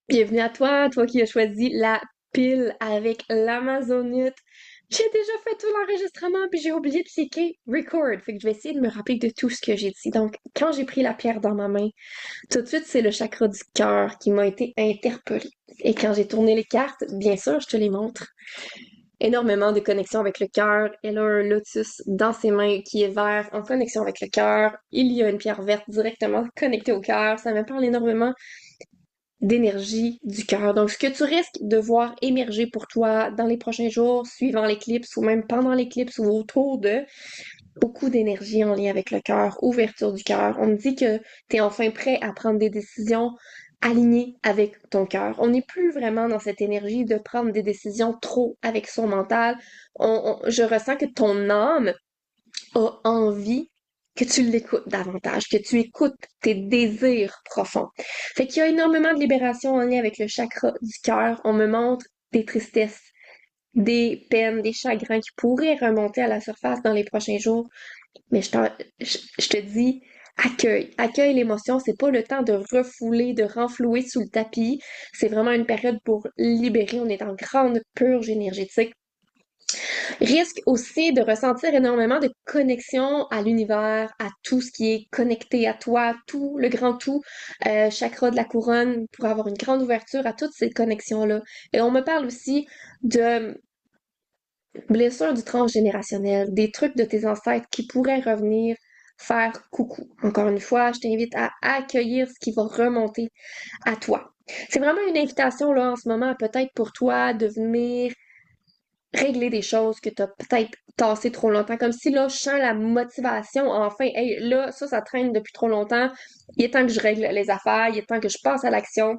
Bienvenue à toi, toi qui as choisi la pile avec l'Amazonite. J'ai déjà fait tout l'enregistrement puis j'ai oublié de cliquer record. Fait que je vais essayer de me rappeler de tout ce que j'ai dit. Donc, quand j'ai pris la pierre dans ma main, tout de suite, c'est le chakra du cœur qui m'a été interpellé. Et quand j'ai tourné les cartes, bien sûr, je te les montre. Énormément de connexion avec le cœur. Elle a un lotus dans ses mains qui est vert en connexion avec le cœur. Il y a une pierre verte directement connectée au cœur. Ça me parle énormément d'énergie du cœur. Donc, ce que tu risques de voir émerger pour toi dans les prochains jours, suivant l'éclipse ou même pendant l'éclipse ou autour de, beaucoup d'énergie en lien avec le cœur, ouverture du cœur. On me dit que tu es enfin prêt à prendre des décisions alignées avec ton cœur. On n'est plus vraiment dans cette énergie de prendre des décisions trop avec son mental. Je ressens que ton âme a envie que tu l'écoutes davantage, que tu écoutes tes désirs profonds. Fait qu'il y a énormément de libération en lien avec le chakra du cœur. On me montre des tristesses, des peines, des chagrins qui pourraient remonter à la surface dans les prochains jours. Mais je te dis, accueille l'émotion. C'est pas le temps de refouler, de renflouer sous le tapis. C'est vraiment une période pour libérer. On est en grande purge énergétique. Risque aussi de ressentir énormément de connexion à l'univers, à tout ce qui est connecté à toi, tout, le grand tout, chakra de la couronne, pour avoir une grande ouverture à toutes ces connexions-là. Et on me parle aussi de blessures du transgénérationnel, des trucs de tes ancêtres qui pourraient revenir faire coucou. Encore une fois, je t'invite à accueillir ce qui va remonter à toi. C'est vraiment une invitation là en ce moment, peut-être pour toi, de venir régler des choses que t'as peut-être tassé trop longtemps. Comme si là, je sens la motivation, enfin, hey, là, ça traîne depuis trop longtemps. Il est temps que je règle les affaires, il est temps que je passe à l'action.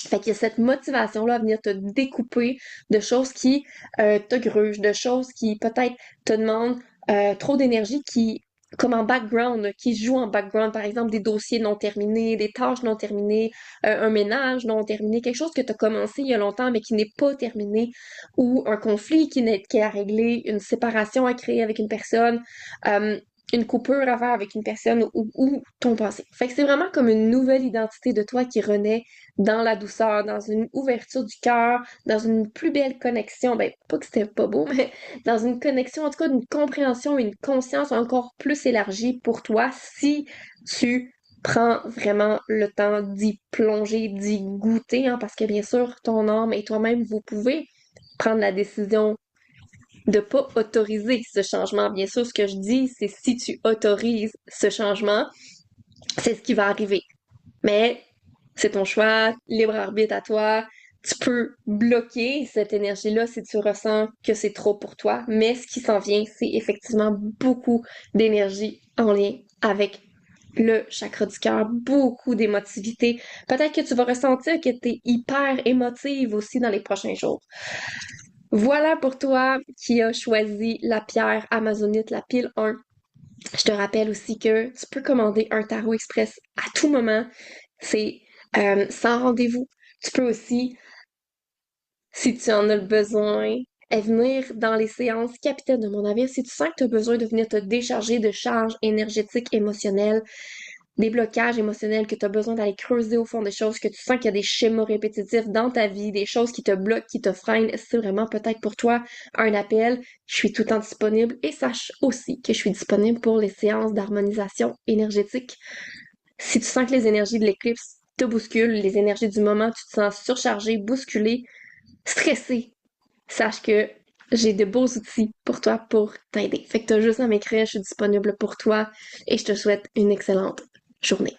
Fait qu'il y a cette motivation-là à venir te découper de choses qui te grugent, de choses qui peut-être te demandent trop d'énergie, qui comme en background, qui jouent en background, par exemple des dossiers non terminés, des tâches non terminées, un ménage non terminé, quelque chose que tu as commencé il y a longtemps mais qui n'est pas terminé, ou un conflit qui est à régler, une séparation à créer avec une personne, euh, une coupure à faire avec une personne ou ton passé. Fait que c'est vraiment comme une nouvelle identité de toi qui renaît dans la douceur, dans une ouverture du cœur, dans une plus belle connexion. Ben, pas que c'était pas beau, mais dans une connexion, en tout cas, d'une compréhension, une conscience encore plus élargie pour toi si tu prends vraiment le temps d'y plonger, d'y goûter, hein, parce que bien sûr, ton âme et toi-même, vous pouvez prendre la décision de pas autoriser ce changement. Bien sûr, ce que je dis, c'est si tu autorises ce changement, c'est ce qui va arriver. Mais c'est ton choix, libre arbitre à toi. Tu peux bloquer cette énergie-là si tu ressens que c'est trop pour toi. Mais ce qui s'en vient, c'est effectivement beaucoup d'énergie en lien avec le chakra du cœur, beaucoup d'émotivité. Peut-être que tu vas ressentir que tu es hyper émotive aussi dans les prochains jours. Voilà pour toi qui as choisi la pierre amazonite, la pile 1. Je te rappelle aussi que tu peux commander un tarot express à tout moment. C'est sans rendez-vous. Tu peux aussi, si tu en as le besoin, venir dans les séances Capitaine de mon navire. Si tu sens que tu as besoin de venir te décharger de charges énergétiques, émotionnelles, des blocages émotionnels, que tu as besoin d'aller creuser au fond des choses, que tu sens qu'il y a des schémas répétitifs dans ta vie, des choses qui te bloquent, qui te freinent, c'est vraiment peut-être pour toi un appel. Je suis tout le temps disponible et sache aussi que je suis disponible pour les séances d'harmonisation énergétique. Si tu sens que les énergies de l'éclipse te bousculent, les énergies du moment, tu te sens surchargé, bousculé, stressé, sache que j'ai de beaux outils pour toi pour t'aider. Fait que t'as juste à m'écrire, je suis disponible pour toi et je te souhaite une excellente journée.